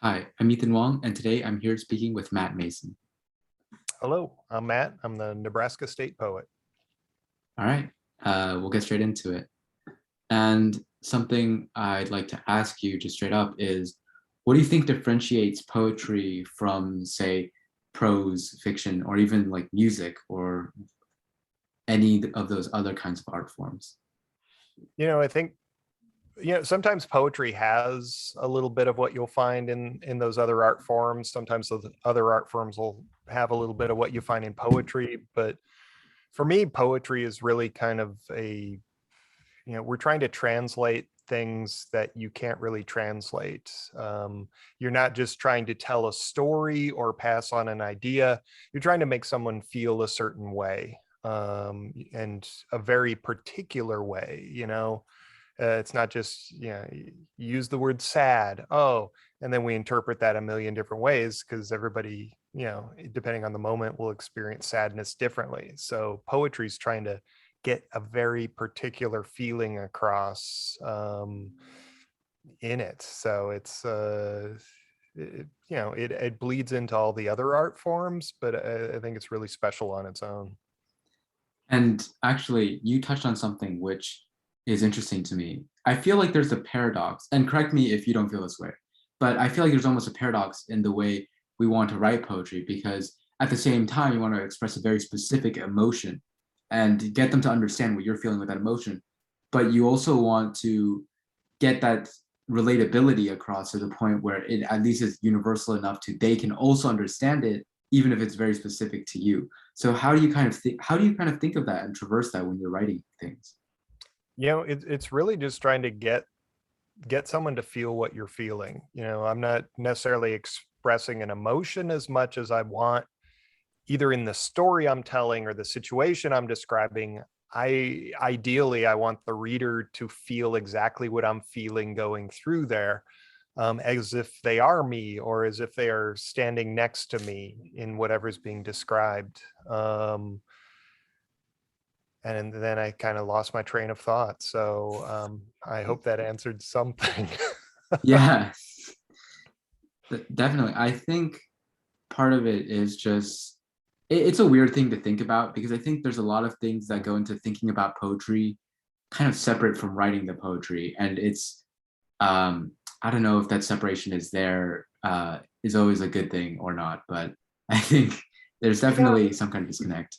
Hi, I'm Ethan Wong, and today I'm here speaking with Matt Mason. Hello, I'm Matt. I'm the Nebraska State Poet. All right, we'll get straight into it. And something I'd like to ask you just straight up is, what do you think differentiates poetry from, say, prose fiction, or even like music, or any of those other kinds of art forms? I think sometimes poetry has a little bit of what you'll find in those other art forms. Sometimes those other art forms will have a little bit of what you find in poetry. But for me, poetry is really kind of we're trying to translate things that you can't really translate. You're not just trying to tell a story or pass on an idea. You're trying to make someone feel a certain way, and a very particular way. It's not just, you use the word sad, and then we interpret that a million different ways because everybody, depending on the moment, will experience sadness differently. So poetry is trying to get a very particular feeling across, in it. So it bleeds into all the other art forms, but I think it's really special on its own. And actually, you touched on something which is interesting to me. I feel like there's a paradox, and correct me if you don't feel this way, but I feel like there's almost a paradox in the way we want to write poetry, because at the same time, you want to express a very specific emotion and get them to understand what you're feeling with that emotion. But you also want to get that relatability across to the point where it at least is universal enough to they can also understand it, even if it's very specific to you. So how do you kind of think of that and traverse that when you're writing things? It's really just trying to get someone to feel what you're feeling. I'm not necessarily expressing an emotion as much as I want, either in the story I'm telling or the situation I'm describing. I want the reader to feel exactly what I'm feeling going through there, as if they are me, or as if they are standing next to me in whatever's being described. And then I kind of lost my train of thought. So I hope that answered something. Yeah, definitely. I think part of it is just it's a weird thing to think about, because I think there's a lot of things that go into thinking about poetry kind of separate from writing the poetry. And it's I don't know if that separation is there, is always a good thing or not, but I think there's Yeah, definitely some kind of disconnect.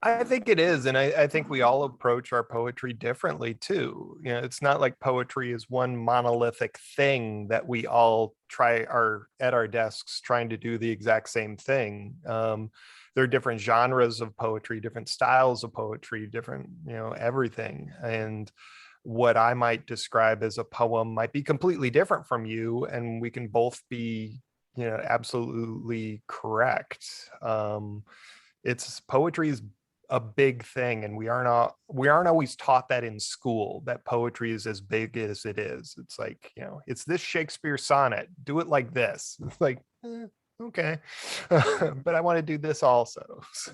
I think it is. And I think we all approach our poetry differently too. It's not like poetry is one monolithic thing that we all are at our desks trying to do the exact same thing. There are different genres of poetry, different styles of poetry, different, everything. And what I might describe as a poem might be completely different from you. And we can both be, absolutely correct. It's poetry is a big thing, and we aren't always taught that in school, that poetry is as big as it is. It's like, it's this Shakespeare sonnet, do it like this. It's like, okay. But I want to do this also. So,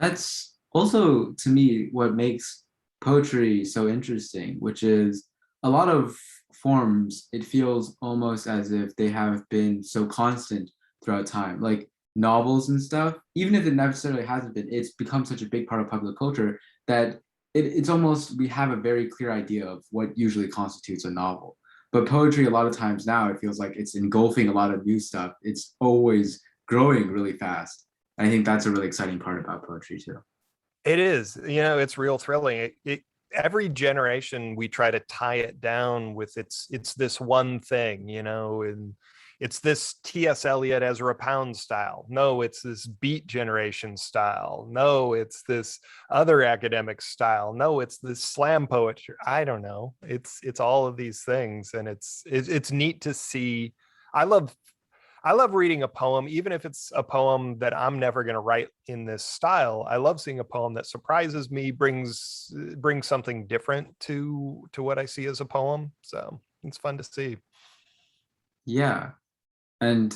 That's also, to me, what makes poetry so interesting, which is a lot of forms, it feels almost as if they have been so constant throughout time. Like novels and stuff, even if it necessarily hasn't been, it's become such a big part of popular culture that it's almost, we have a very clear idea of what usually constitutes a novel. But poetry, a lot of times now, it feels like it's engulfing a lot of new stuff. It's always growing really fast. I think that's a really exciting part about poetry too. it is, it's real thrilling. Every generation we try to tie it down with it's this one thing, and it's this T.S. Eliot, Ezra Pound style. No, it's this Beat Generation style. No, it's this other academic style. No, it's this slam poetry. I don't know. It's all of these things, and it's neat to see. I love I love reading a poem, even if it's a poem that I'm never going to write in this style. I love seeing a poem that surprises me, brings something different to what I see as a poem. So it's fun to see. Yeah. And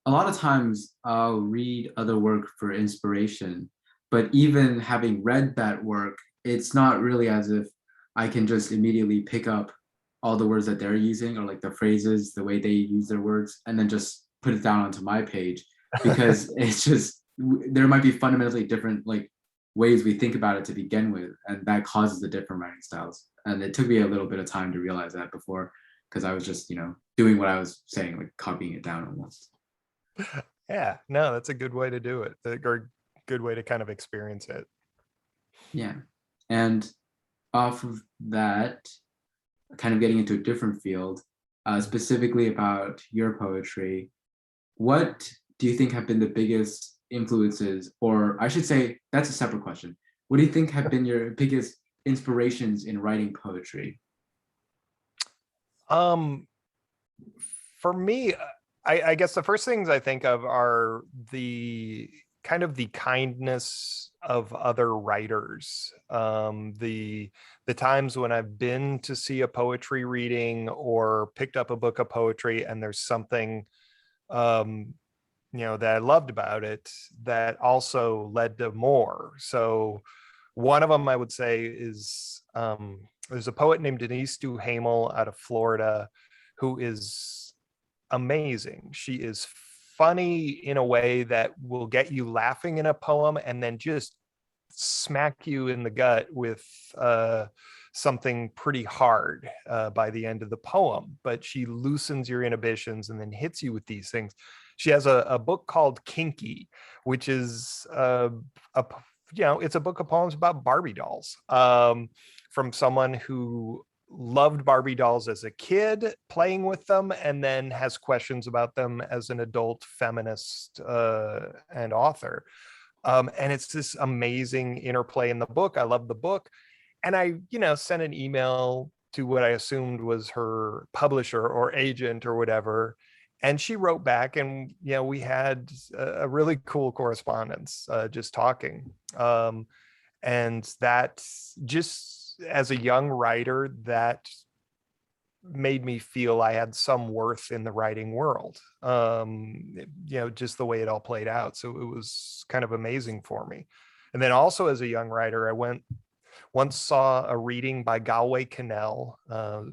a lot of times I'll read other work for inspiration, but even having read that work, it's not really as if I can just immediately pick up all the words that they're using or like the phrases, the way they use their words, and then just put it down onto my page because it's just there might be fundamentally different like ways we think about it to begin with, and that causes the different writing styles. And it took me a little bit of time to realize that before, because I was just doing what I was saying, like copying it down almost. Yeah, no, that's a good way to do it, or good way to kind of experience it. Yeah, and off of that, kind of getting into a different field, specifically about your poetry, what do you think have been the biggest influences, or I should say, that's a separate question. What do you think have been your biggest inspirations in writing poetry? Um, for me, I guess the first things I think of are the kind of the kindness of other writers. The times when I've been to see a poetry reading or picked up a book of poetry, and there's something um, that I loved about it that also led to more. So one of them I would say is there's a poet named Denise Duhamel out of Florida who is amazing. She is funny in a way that will get you laughing in a poem and then just smack you in the gut with something pretty hard by the end of the poem. But she loosens your inhibitions and then hits you with these things. She has a book called Kinky, which is it's a book of poems about Barbie dolls, from someone who loved Barbie dolls as a kid, playing with them, and then has questions about them as an adult feminist and author. And it's this amazing interplay in the book. I love the book. And I, sent an email to what I assumed was her publisher or agent or whatever. And she wrote back, and we had a really cool correspondence, just talking. And that, just as a young writer, that made me feel I had some worth in the writing world. Just the way it all played out. So it was kind of amazing for me. And then also as a young writer, I once saw a reading by Galway Kinnell,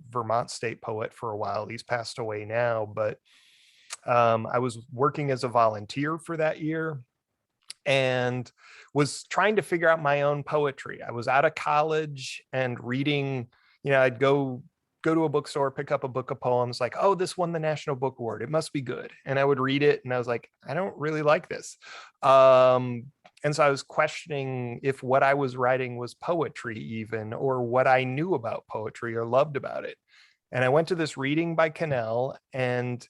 Vermont State poet for a while. He's passed away now, but I was working as a volunteer for that year and was trying to figure out my own poetry. I was out of college and reading, I'd go to a bookstore, pick up a book of poems, like, oh, this won the National Book Award, it must be good. And I would read it and I was like, I don't really like this. And so I was questioning if what I was writing was poetry even, or what I knew about poetry or loved about it. And I went to this reading by Kinnell, and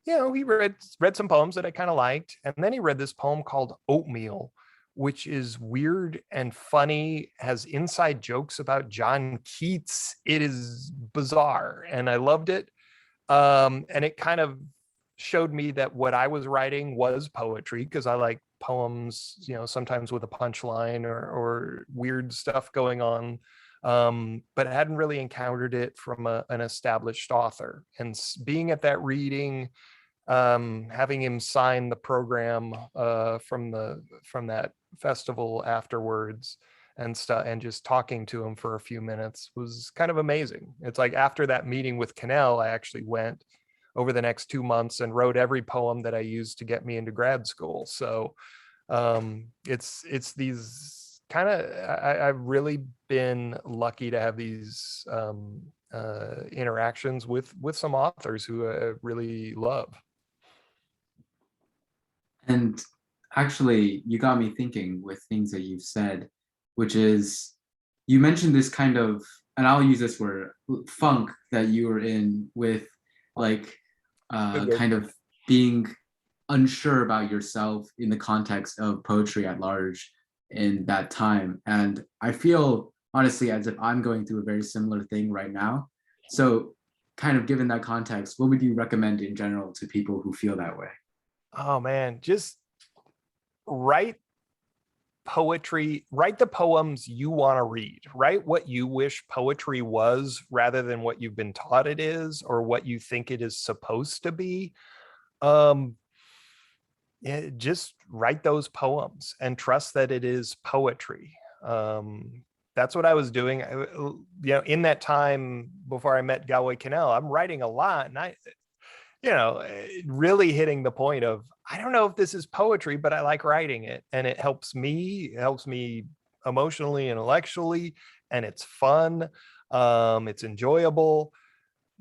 he read some poems that I kind of liked. And then he read this poem called Oatmeal, which is weird and funny, has inside jokes about John Keats. It is bizarre, and I loved it. And it kind of showed me that what I was writing was poetry, because I like poems, sometimes with a punchline or weird stuff going on. But I hadn't really encountered it from an established author. And being at that reading, having him sign the program from that festival afterwards and stuff, and just talking to him for a few minutes was kind of amazing. It's like after that meeting with Kinnell, I actually went over the next 2 months and wrote every poem that I used to get me into grad school. So it's these kind of, I've really been lucky to have these interactions with some authors who I really love. And actually, you got me thinking with things that you've said, which is you mentioned this kind of, and I'll use this word, funk that you were in with like kind of being unsure about yourself in the context of poetry at large in that time. And I feel honestly as if I'm going through a very similar thing right now. So kind of given that context, what would you recommend in general to people who feel that way? Oh man, just write poetry, write the poems you want to read, write what you wish poetry was rather than what you've been taught it is or what you think it is supposed to be. Just write those poems and trust that it is poetry. that's what I was doing. In that time before I met Galway Cannell, I'm writing a lot, and really hitting the point of, I don't know if this is poetry, but I like writing it, and it helps me emotionally, intellectually, and it's fun. It's enjoyable.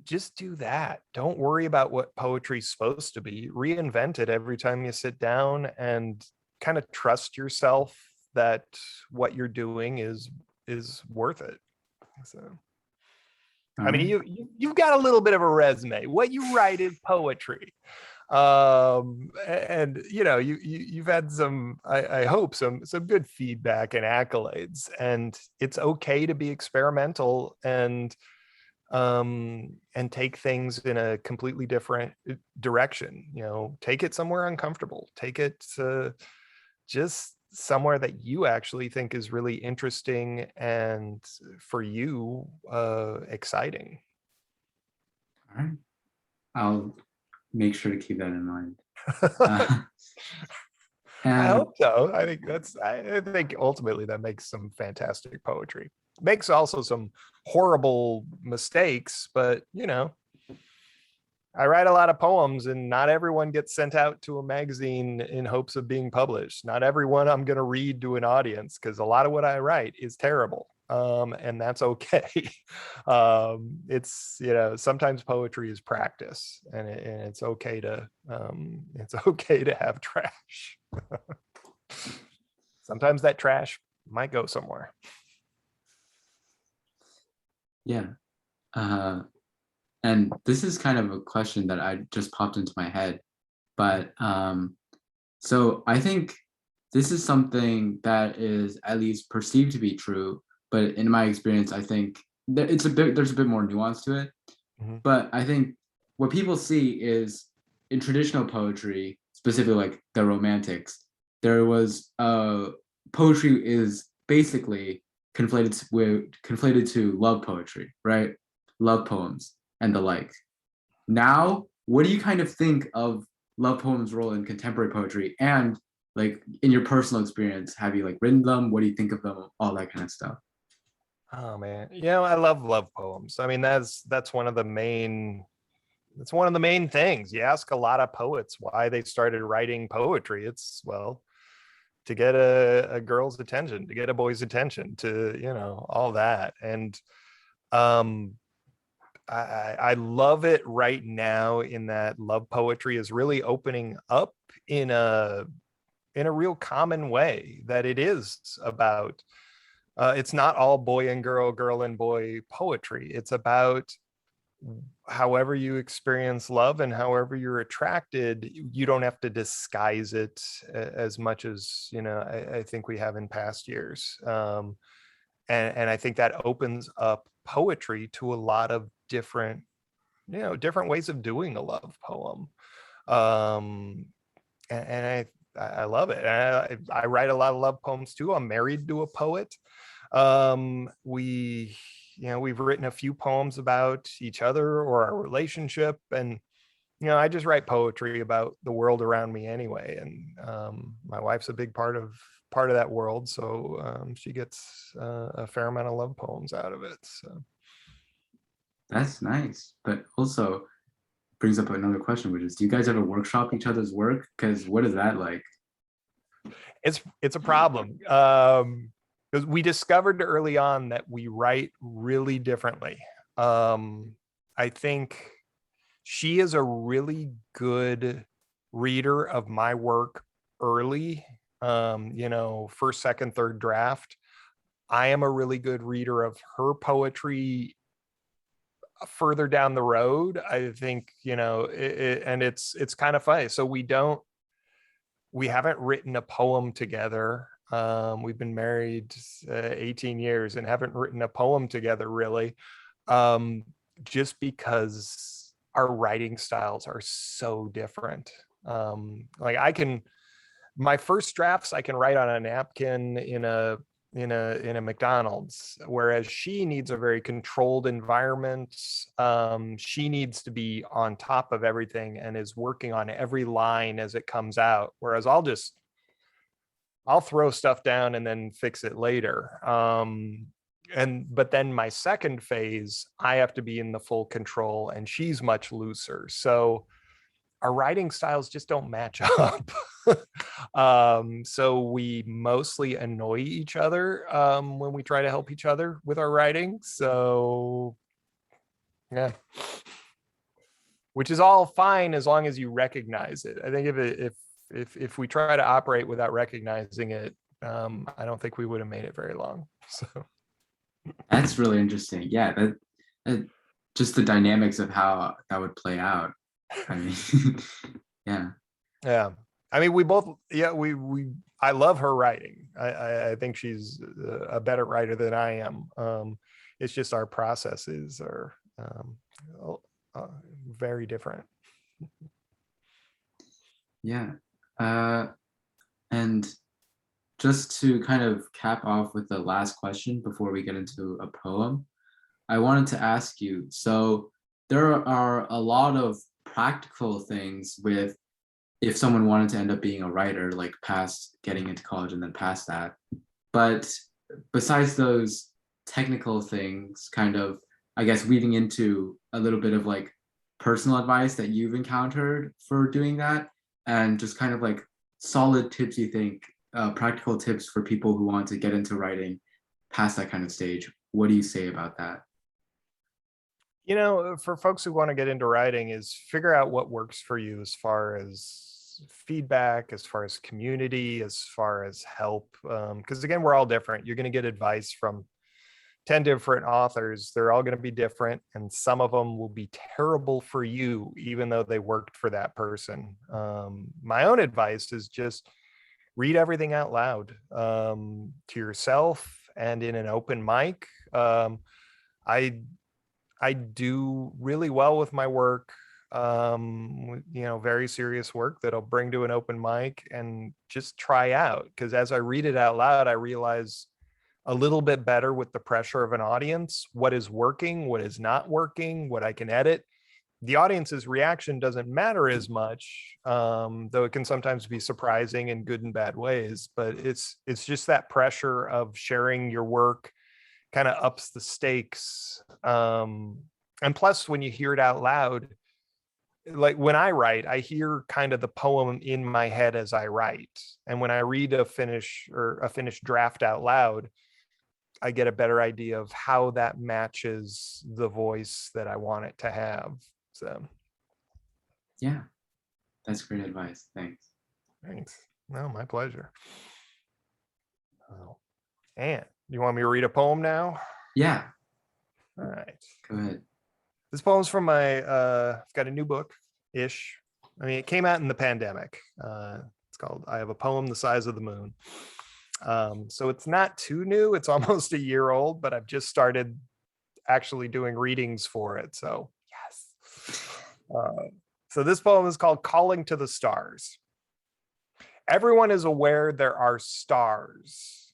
Just do that. Don't worry about what poetry's supposed to be. Reinvent it every time you sit down, and kind of trust yourself that what you're doing is worth it. So All I mean, right. you've got a little bit of a resume. What you write is poetry. And you've had some, I hope, some good feedback and accolades, and it's okay to be experimental and take things in a completely different direction. Take it somewhere uncomfortable, take it just somewhere that you actually think is really interesting and, for you, exciting. All right. I'll make sure to keep that in mind. I And hope so. I think ultimately that makes some fantastic poetry. Makes also some horrible mistakes, but I write a lot of poems, and not everyone gets sent out to a magazine in hopes of being published. Not everyone I'm going to read to an audience, because a lot of what I write is terrible. And that's okay. It's, sometimes poetry is practice, and it's okay to have trash. Sometimes that trash might go somewhere. yeah. And this is kind of a question that I just popped into my head, but so I think this is something that is at least perceived to be true, but in my experience, I think that there's a bit more nuance to it. Mhm. But I think what people see is, in traditional poetry, specifically like the Romantics, there was poetry is basically conflated to love poetry, right? Love poems and the like. Now, what do you kind of think of love poems' role in contemporary poetry? And like, in your personal experience, have you like written them? What do you think of them? All that kind of stuff. Oh man, I love poems. I mean, that's one of the main things. You ask a lot of poets why they started writing poetry. It's, well, to get a girl's attention, to get a boy's attention, to all that. And I love it right now, in that love poetry is really opening up in a real common way, that it is about, it's not all boy and girl, girl and boy poetry. It's about however you experience love, and however you're attracted. You don't have to disguise it as much as I think we have in past years. And I think that opens up poetry to a lot of different ways of doing a love poem. And I love it. And I write a lot of love poems too. I'm married to a poet. We've written a few poems about each other or our relationship, and I just write poetry about the world around me anyway. And my wife's a big part of that world, so she gets a fair amount of love poems out of it. So That's nice, but also brings up another question, which is, do you guys ever workshop each other's work? Because what is that like? it's a problem, because we discovered early on that we write really differently. I think she is a really good reader of my work early, first, second, third draft. I am a really good reader of her poetry further down the road. I think, and it's kind of funny. So we haven't written a poem together. We've been married 18 years and haven't written a poem together, really, just because our writing styles are so different. Like, my first drafts I can write on a napkin in a McDonald's, whereas she needs a very controlled environment. She needs to be on top of everything and is working on every line as it comes out, whereas I'll throw stuff down and then fix it later. but then my second phase, I have to be in the full control, and she's much looser. So our writing styles just don't match up. So we mostly annoy each other when we try to help each other with our writing. So yeah, which is all fine as long as you recognize it. I think if we try to operate without recognizing it, I don't think we would have made it very long. So That's really interesting. Yeah, that just the dynamics of how that would play out. I mean, yeah. yeah, I mean, we both, yeah, I love her writing. I think she's a better writer than I am. It's just our processes are very different. Yeah. And just to kind of cap off with the last question before we get into a poem, I wanted to ask you, so there are a lot of practical things with if someone wanted to end up being a writer, like past getting into college and then past that. But besides those technical things, kind of, I guess, weaving into a little bit of like personal advice that you've encountered for doing that, and just kind of like solid tips you think, practical tips for people who want to get into writing past that kind of stage. What do you say about that? You know, for folks who want to get into writing, is figure out what works for you as far as feedback, as far as community, as far as help. Because again, we're all different. You're going to get advice from 10 different authors. They're all going to be different, and some of them will be terrible for you, even though they worked for that person. My own advice is just read everything out loud to yourself and in an open mic. I do really well with my work, very serious work that I'll bring to an open mic and just try out. Because as I read it out loud, I realize a little bit better with the pressure of an audience, what is working, what is not working, what I can edit. The audience's reaction doesn't matter as much, though it can sometimes be surprising in good and bad ways. But it's just that pressure of sharing your work kind of ups the stakes. And plus, when you hear it out loud, like when I write, I hear kind of the poem in my head as I write. And when I read a finished draft out loud, I get a better idea of how that matches the voice that I want it to have. So Yeah, that's great advice. Thanks. thanks. No, my pleasure. Oh. And you want me to read a poem now? Yeah, All right. go ahead. This poem's from my I've got a new book ish. I mean, it came out in the pandemic. It's called I Have a Poem the Size of the Moon. So it's not too new. It's almost a year old, but I've just started actually doing readings for it. So yes. So this poem is called Calling to the Stars. Everyone is aware there are stars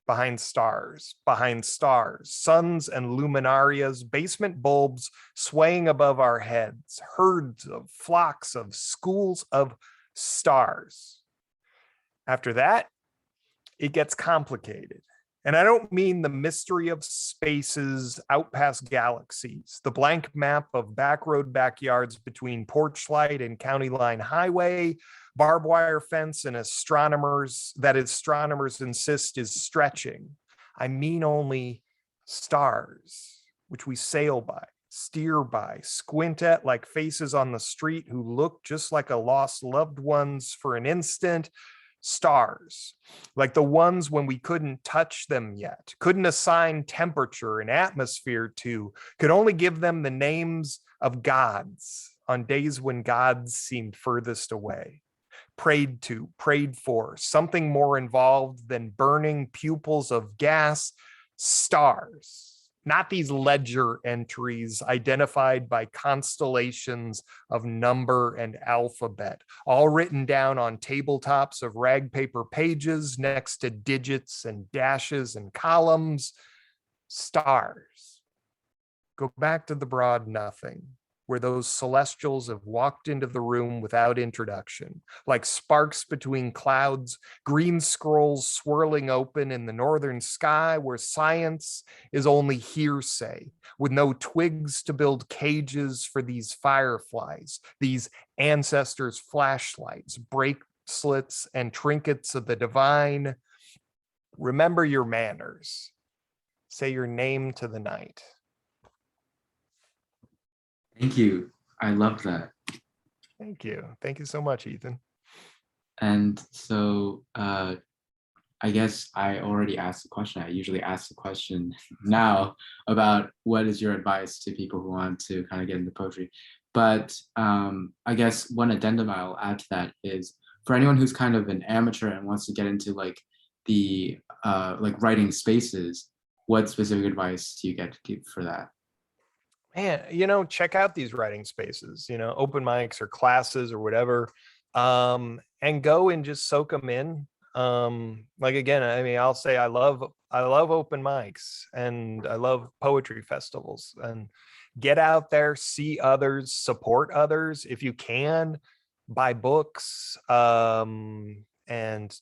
behind stars, suns and luminarias, basement bulbs swaying above our heads, herds of flocks of schools of stars. After that, it gets complicated. And I don't mean the mystery of spaces out past galaxies, the blank map of backroad backyards between porch light and county line highway, barbed wire fence and astronomers insist is stretching. I mean only stars, which we sail by, steer by, squint at like faces on the street who look just like a lost loved ones for an instant. Stars, like the ones when we couldn't touch them yet, couldn't assign temperature and atmosphere to, could only give them the names of gods on days when gods seemed furthest away. Prayed to, prayed for, something more involved than burning pupils of gas. Stars, not these ledger entries identified by constellations of number and alphabet, all written down on tabletops of rag paper pages next to digits and dashes and columns. Stars, go back to the broad nothing. where those celestials have walked into the room without introduction, like sparks between clouds, green scrolls swirling open in the northern sky, where science is only hearsay, with no twigs to build cages for these fireflies, these ancestors' flashlights, bracelets, and trinkets of the divine. Remember your manners. Say your name to the night. Thank you. I love that. Thank you. Thank you so much, Ethan. And so I guess I already asked the question. I usually ask the question now about what is your advice to people who want to kind of get into poetry. But I guess one addendum I'll add to that is for anyone who's kind of an amateur and wants to get into like the like writing spaces, what specific advice do you get to give for that? Man, check out these writing spaces, open mics or classes or whatever, and go and just soak them in. Like again, I mean, I'll say I love open mics and I love poetry festivals, and get out there, see others, support others if you can, buy books, and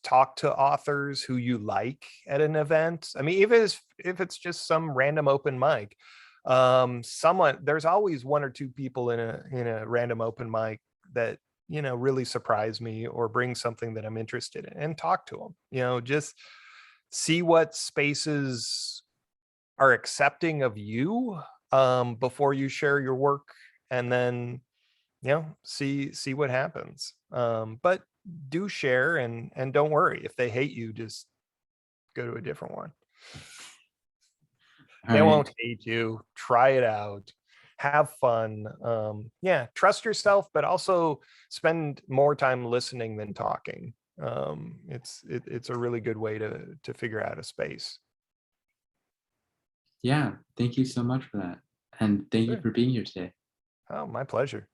talk to authors who you like at an event. I mean, even if it's just some random open mic, there's always one or two people in a random open mic that really surprise me or bring something that I'm interested in, and talk to them. Just see what spaces are accepting of you before you share your work, and then see what happens. But do share, and don't worry if they hate you. Just go to a different one. They won't hate you. Try it out. Have fun. Trust yourself, but also spend more time listening than talking. It's a really good way to figure out a space. Yeah, thank you so much for that. And thank you for being here today. Oh, my pleasure.